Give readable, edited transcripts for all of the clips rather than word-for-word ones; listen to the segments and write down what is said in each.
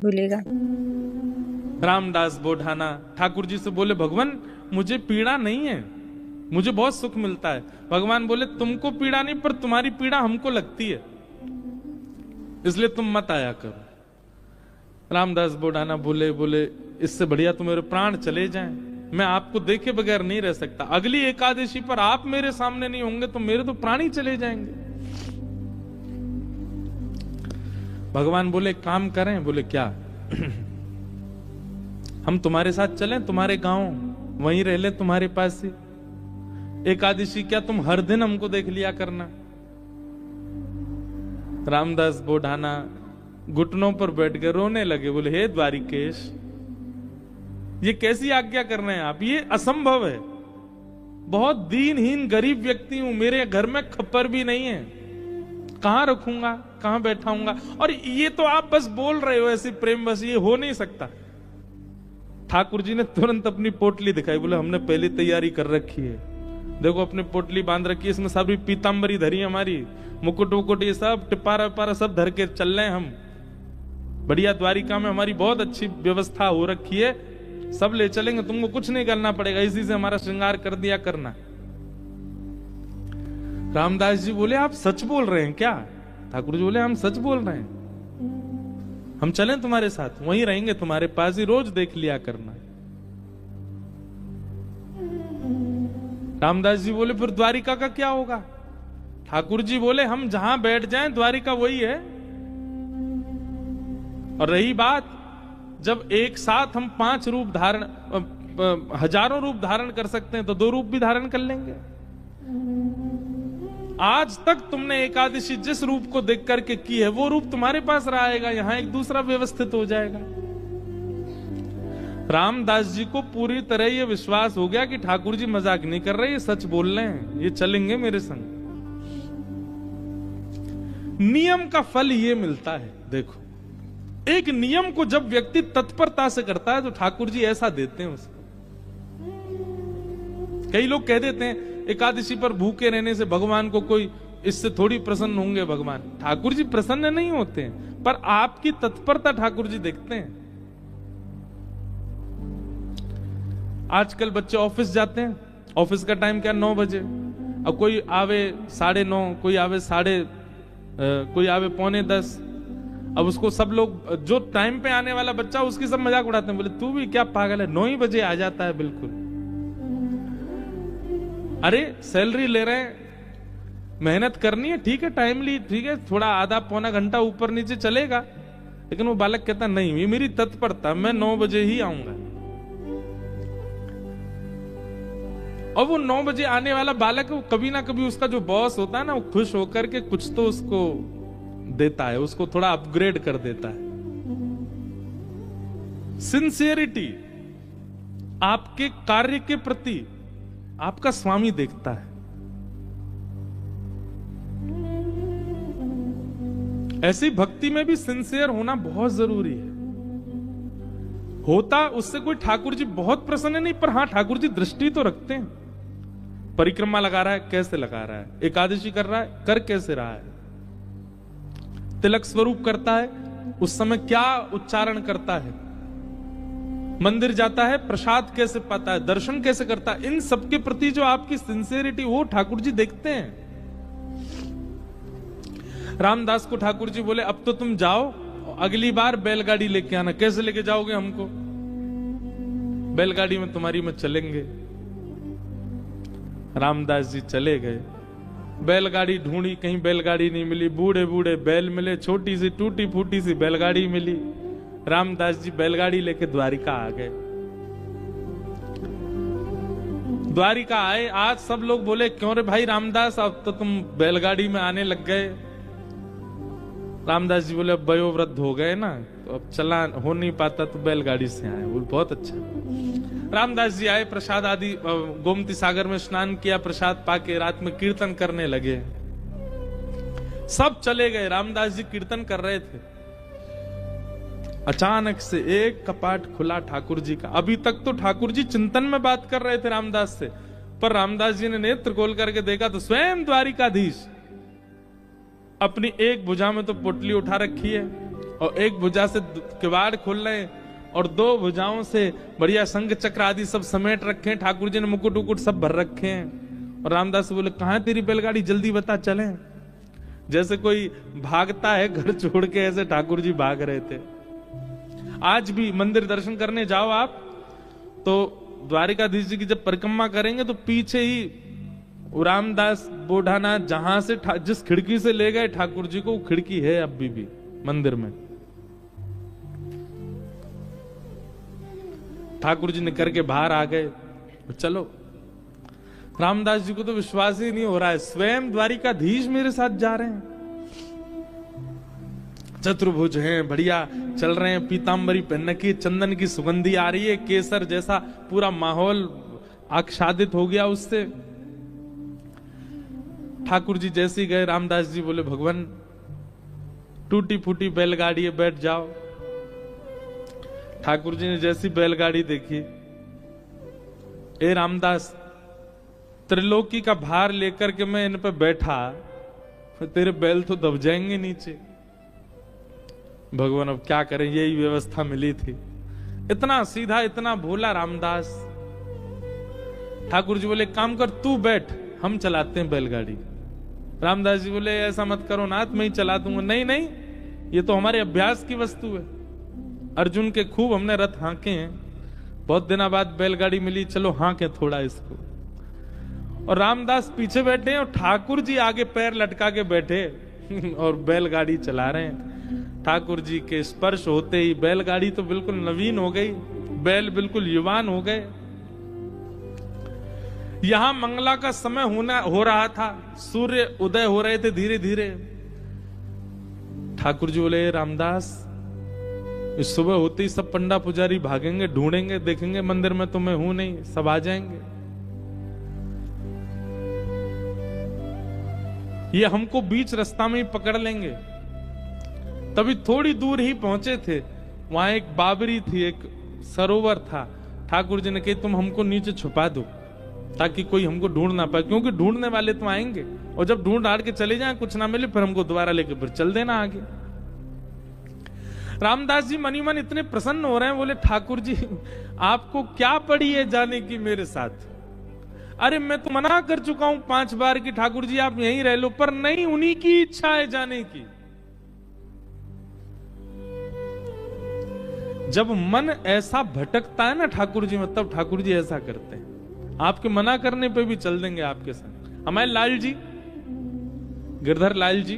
भूलेगा। रामदास बोढ़ाना ठाकुर जी से बोले, भगवान मुझे पीड़ा नहीं है, मुझे बहुत सुख मिलता है। भगवान बोले, तुमको पीड़ा नहीं, पर तुम्हारी पीड़ा हमको लगती है, इसलिए तुम मत आया करो। रामदास बोढ़ाना बोले, इससे बढ़िया तो मेरे प्राण चले जाएं, मैं आपको देखे बगैर नहीं रह सकता। अगली एकादशी पर आप मेरे सामने नहीं होंगे तो मेरे तो प्राण ही चले जाएंगे। भगवान बोले, काम करें? बोले, क्या? हम तुम्हारे साथ चलें, तुम्हारे गांव, वहीं रह ले, तुम्हारे पास ही एकादशी क्या तुम हर दिन हमको देख लिया करना। रामदास बोढ़ाना घुटनों पर बैठ कर रोने लगे। बोले, हे द्वारिकेश, ये कैसी आज्ञा कर रहे हैं आप? ये असंभव है, बहुत दीनहीन गरीब व्यक्ति हूं, मेरे घर में खप्पर भी नहीं है, कहां रखूंगा, कहां बैठाऊंगा? और ये तो आप बस बोल रहे हो ऐसी प्रेम, बस ये हो नहीं सकता। ठाकुर जी ने तुरंत अपनी पोटली दिखाई। बोले, हमने पहले तैयारी कर रखी है, देखो अपनी पोटली बांध रखी है, इसमें सभी पीतांबरी धरी हमारी, मुकुट वुकुट ये सब टिपारा विपारा सब धर के चल रहे हैं हम। बढ़िया द्वारिका में हमारी बहुत अच्छी व्यवस्था हो रखी है, सब ले चलेंगे, तुमको कुछ नहीं करना पड़ेगा, इसी से हमारा श्रृंगार कर दिया करना। रामदास जी बोले, आप सच बोल रहे हैं क्या? ठाकुर जी बोले, हम सच बोल रहे हैं, हम चलें तुम्हारे साथ, वहीं रहेंगे, तुम्हारे पास ही, रोज देख लिया करना। रामदास जी बोले, फिर द्वारिका का क्या होगा? ठाकुर जी बोले, हम जहां बैठ जाएं द्वारिका वही है। और रही बात, जब एक साथ हम 5 रूप धारण, हजारों रूप धारण कर सकते हैं, तो 2 रूप भी धारण कर लेंगे। आज तक तुमने एकादशी जिस रूप को देख करके की है, वो रूप तुम्हारे पास रहेगा, यहां एक दूसरा व्यवस्थित हो जाएगा। रामदास जी को पूरी तरह ये विश्वास हो गया कि ठाकुर जी मजाक नहीं कर रहे, ये सच बोल रहे हैं, ये चलेंगे मेरे संग। नियम का फल ये मिलता है। देखो, एक नियम को जब व्यक्ति तत्परता से करता है तो ठाकुर जी ऐसा देते हैं उसको। कई लोग कह देते हैं एकादशी पर भूखे रहने से भगवान को कोई, इससे थोड़ी प्रसन्न होंगे भगवान। ठाकुर जी प्रसन्न नहीं होते हैं, पर आपकी तत्परता ठाकुर जी देखते हैं। आजकल बच्चे ऑफिस जाते हैं, ऑफिस का टाइम क्या 9 बजे, अब कोई आवे 9:30, कोई आवे कोई आवे 9:45। अब उसको सब लोग, जो टाइम पे आने वाला बच्चा, उसकी सब मजाक उड़ाते हैं। बोले, तू भी क्या पागल है, 9 ही बजे आ जाता है बिल्कुल। अरे सैलरी ले रहे हैं, मेहनत करनी है, ठीक है, टाइमली, ठीक है, थोड़ा आधा पौना घंटा ऊपर नीचे चलेगा, लेकिन वो बालक कहता नहीं, ये मेरी तत्परता, मैं 9 बजे ही आऊंगा। और वो 9 बजे आने वाला बालक, कभी ना कभी उसका जो बॉस होता है ना, वो खुश होकर के कुछ तो उसको देता है, उसको थोड़ा अपग्रेड कर देता है। सिंसियरिटी आपके कार्य के प्रति आपका स्वामी देखता है। ऐसी भक्ति में भी सिंसियर होना बहुत जरूरी है। होता उससे कोई ठाकुर जी बहुत प्रसन्न नहीं, पर हां ठाकुर जी दृष्टि तो रखते हैं। परिक्रमा लगा रहा है, कैसे लगा रहा है, एकादशी कर रहा है, कर कैसे रहा है, तिलक स्वरूप करता है, उस समय क्या उच्चारण करता है, मंदिर जाता है, प्रसाद कैसे पाता है, दर्शन कैसे करता है, इन सब के प्रति जो आपकी सिंसियरिटी, वो ठाकुर जी देखते हैं। रामदास को ठाकुर जी बोले, अब तो तुम जाओ, अगली बार बैलगाड़ी लेके आना। कैसे लेके जाओगे हमको? बैलगाड़ी में तुम्हारी में चलेंगे। रामदास जी चले गए, बैलगाड़ी ढूंढी, कहीं बैलगाड़ी नहीं मिली, बूढ़े बूढ़े बैल मिले, छोटी सी टूटी फूटी सी बैलगाड़ी मिली। रामदास जी बैलगाड़ी लेके द्वारिका आ गए। द्वारिका आए, आज सब लोग बोले, क्यों रे भाई रामदास, अब तो तुम बैलगाड़ी में आने लग गए। रामदास जी बोले, अब वयोवृद्ध हो गए ना, तो अब चला हो नहीं पाता, तो बैलगाड़ी से आए। बोले, बहुत अच्छा। रामदास जी आए, प्रसाद आदि गोमती सागर में स्नान किया, प्रसाद पाके रात में कीर्तन करने लगे। सब चले गए, रामदास जी कीर्तन कर रहे थे। अचानक से एक कपाट खुला ठाकुर जी का। अभी तक तो ठाकुर जी चिंतन में बात कर रहे थे रामदास से, पर रामदास जी ने नेत्र खोल करके देखा तो स्वयं द्वारिकाधीश अपनी एक भुजा में तो पोटली उठा रखी है, और एक भुजा से किवाड़ खोल रहे हैं और दो भुजाओं से बढ़िया शंख चक्र आदि सब समेट रखे हैं। ठाकुर जी ने मुकुट उकुट सब भर रखे हैं। और रामदास बोले कहां तेरी बैलगाड़ी, जल्दी बता चलें। जैसे कोई भागता है घर छोड़ के, ऐसे ठाकुर जी भाग रहे थे। आज भी मंदिर दर्शन करने जाओ आप तो द्वारिकाधीश जी की जब परिक्रमा करेंगे तो पीछे ही रामदास बोढ़ाना जहां से जिस खिड़की से ले गए ठाकुर जी को, वो खिड़की है अभी भी मंदिर में। ठाकुर जी निकल के बाहर आ गए। चलो, रामदास जी को तो विश्वास ही नहीं हो रहा है, स्वयं द्वारिकाधीश मेरे साथ जा रहे हैं। चतुर्भुज हैं, बढ़िया चल रहे हैं, पीतांबरी पहन की, चंदन की सुगंधी आ रही है, केसर जैसा पूरा माहौल आच्छादित हो गया उससे। ठाकुर जी जैसे ही गए, रामदास जी बोले भगवान टूटी फूटी बैलगाड़ी है, बैठ जाओ। ठाकुर जी ने जैसी बैलगाड़ी देखी, ए रामदास त्रिलोकी का भार लेकर के मैं इन पे बैठा, तेरे बैल तो दब जाएंगे नीचे। भगवान अब क्या करें, यही व्यवस्था मिली थी। इतना सीधा, इतना भोला रामदास। ठाकुर जी बोले काम कर, तू बैठ, हम चलाते हैं बैलगाड़ी। रामदास जी बोले ऐसा मत करो नाथ, मैं ही चला दूंगा। नहीं नहीं, ये तो हमारे अभ्यास की वस्तु है। अर्जुन के खूब हमने रथ हांके हैं, बहुत दिनों बाद बैलगाड़ी मिली, चलो हांके थोड़ा इसको। और रामदास पीछे बैठे हैं और ठाकुर जी आगे पैर लटका के बैठे और बैलगाड़ी चला रहे हैं। ठाकुर जी के स्पर्श होते ही बैलगाड़ी तो बिल्कुल नवीन हो गई, बैल बिल्कुल युवान हो गए। यहां मंगला का समय हो रहा था, सूर्य उदय हो रहे थे धीरे धीरे। ठाकुर जी बोले रामदास, इस सुबह होते ही सब पंडा पुजारी भागेंगे, ढूंढेंगे, देखेंगे मंदिर में तो मैं हूं नहीं, सब आ जाएंगे। ये हमको बीच रास्ता में ही पकड़ लेंगे। तभी थोड़ी दूर ही पहुंचे थे, वहां एक बाबरी थी, एक सरोवर था। ठाकुर जी ने कही तुम हमको नीचे छुपा दो ताकि कोई हमको ढूंढ ना पाए, क्योंकि ढूंढने वाले तो आएंगे और जब ढूंढ हार के चले जाएं, कुछ ना मिले, फिर हमको दोबारा लेके फिर चल देना आगे। रामदास जी मनी मन इतने प्रसन्न हो रहे हैं, बोले ठाकुर जी आपको क्या पड़ी है जाने की मेरे साथ? अरे मैं तो मना कर चुका हूं 5 बार कि ठाकुर जी आप यहीं रह लो, पर नहीं, उन्हीं की इच्छा है जाने की। जब मन ऐसा भटकता है ना ठाकुर जी, मतलब ठाकुर जी ऐसा करते हैं, आपके मना करने पे भी चल देंगे आपके संग। हमारे लाल जी, गिरधर लाल जी,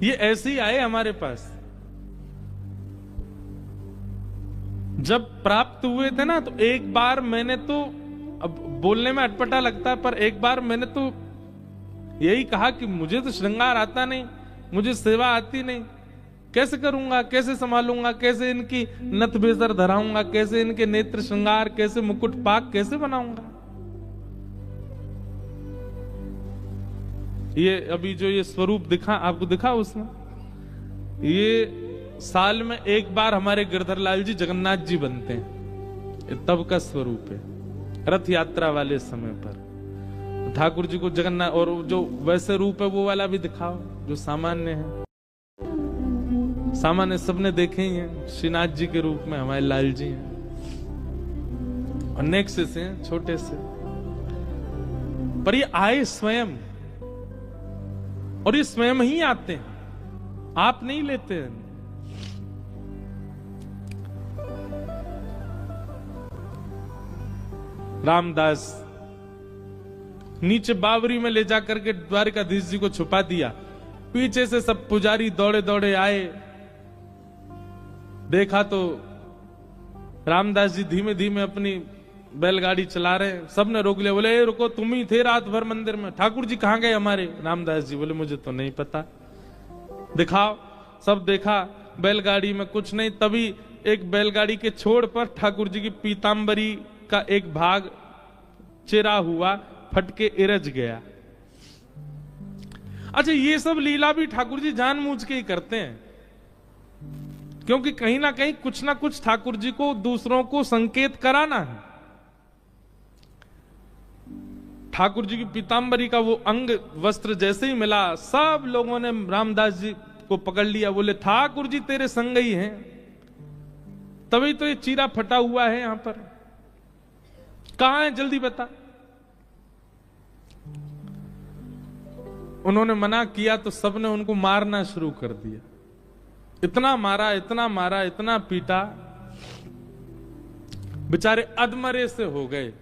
ये ऐसे ही आए हमारे पास। जब प्राप्त हुए थे ना, तो एक बार मैंने तो, अब बोलने में अटपटा लगता है, पर एक बार मैंने तो यही कहा कि मुझे तो श्रृंगार आता नहीं, मुझे सेवा आती नहीं, कैसे करूंगा, कैसे संभालूंगा, कैसे इनकी नथ बेसर धराऊंगा, कैसे इनके नेत्र श्रृंगार, कैसे मुकुट पाक कैसे बनाऊंगा। ये अभी जो ये स्वरूप दिखा आपको, दिखा उसमें, ये साल में एक बार हमारे गिरधर लाल जी जगन्नाथ जी बनते हैं, ये तब का स्वरूप है। रथ यात्रा वाले समय पर ठाकुर जी को जगन्नाथ, और जो वैसे रूप है वो वाला भी दिखाओ जो सामान्य है। सामान्य सबने देखे ही हैं, श्रीनाथ जी के रूप में हमारे लाल जी हैं, और नेक्स्ट से हैं, छोटे से, पर ये आए स्वयं, और ये स्वयं ही आते हैं, आप नहीं लेते हैं। रामदास नीचे बावरी में ले जाकर के द्वारिकाधीश जी को छुपा दिया। पीछे से सब पुजारी दौड़े दौड़े आए, देखा तो रामदास जी धीमे धीमे अपनी बैलगाड़ी चला रहे हैं। सबने रोक लिया, बोले ए रुको, तुम ही थे रात भर मंदिर में, ठाकुर जी कहां गए हमारे? रामदास जी बोले मुझे तो नहीं पता, दिखाओ। सब देखा, बैलगाड़ी में कुछ नहीं। तभी एक बैलगाड़ी के छोड़ पर ठाकुर जी की पीतांबरी का एक भाग चिरा हुआ, फट के इरज गया। अच्छा, ये सब लीला भी ठाकुर जी जानबूझ के ही करते हैं, क्योंकि कहीं ना कहीं कुछ ना कुछ ठाकुर जी को दूसरों को संकेत कराना है। ठाकुर जी की पीतांबरी का वो अंग वस्त्र जैसे ही मिला, सब लोगों ने रामदास जी को पकड़ लिया, बोले ठाकुर जी तेरे संग ही हैं, तभी तो ये चीरा फटा हुआ है यहां पर, कहां है जल्दी बता। उन्होंने मना किया तो सबने उनको मारना शुरू कर दिया, इतना मारा इतना मारा इतना पीटा, बेचारे अधमरे से हो गए,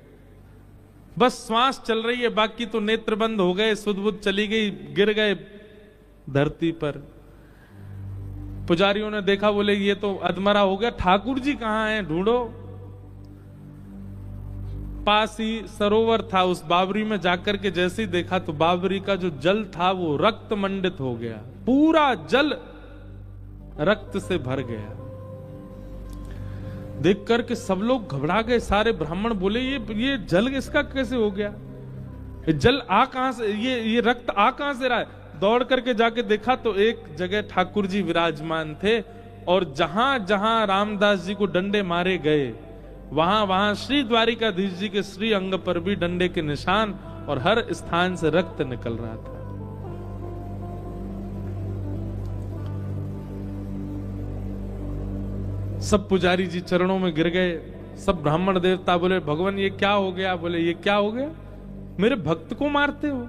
बस श्वास चल रही है, बाकी तो नेत्र बंद हो गए, सुध-बुध चली गई, गिर गए धरती पर। पुजारियों ने देखा, बोले ये तो अधमरा हो गया, ठाकुर जी कहां हैं, ढूंढो। पास ही सरोवर था, उस बावरी में जाकर के जैसे ही देखा तो बावरी का जो जल था वो रक्त मंडित हो गया, पूरा जल रक्त से भर गया। देख करके सब लोग घबरा गए, सारे ब्राह्मण बोले ये जल इसका कैसे हो गया, ये जल आ कहां से, ये रक्त आ कहां से रहा है। दौड़ करके जाके देखा तो एक जगह ठाकुर जी विराजमान थे, और जहां जहां रामदास जी को डंडे मारे गए वहां वहां श्री द्वारिकाधीश जी के श्री अंग पर भी डंडे के निशान, और हर स्थान से रक्त निकल रहा था। सब पुजारी जी चरणों में गिर गए, सब ब्राह्मण देवता बोले भगवान ये क्या हो गया, बोले ये क्या हो गया, मेरे भक्त को मारते हो,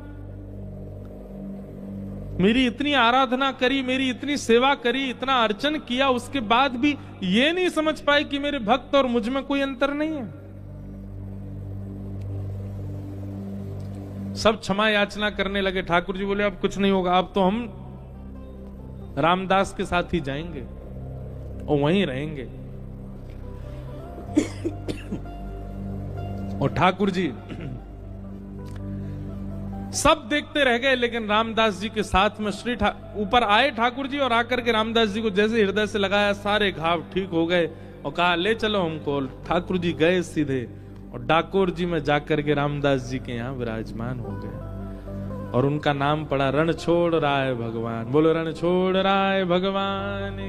मेरी इतनी आराधना करी, मेरी इतनी सेवा करी, इतना अर्चन किया, उसके बाद भी ये नहीं समझ पाए कि मेरे भक्त और मुझ में कोई अंतर नहीं है। सब क्षमा याचना करने लगे। ठाकुर जी बोले अब कुछ नहीं होगा, अब तो हम रामदास के साथ ही जाएंगे और वहीं रहेंगे। और ठाकुर जी सब देखते रह गए, लेकिन रामदास जी के साथ में ऊपर आए ठाकुर जी, और आकर के रामदास जी को जैसे हृदय से लगाया, सारे घाव ठीक हो गए, और कहा ले चलो हमको। ठाकुर जी गए सीधे और डाकोर जी में जाकर के रामदास जी के यहाँ विराजमान हो गए, और उनका नाम पड़ा रण छोड़ राय भगवान। बोलो रण छोड़ राय भगवान।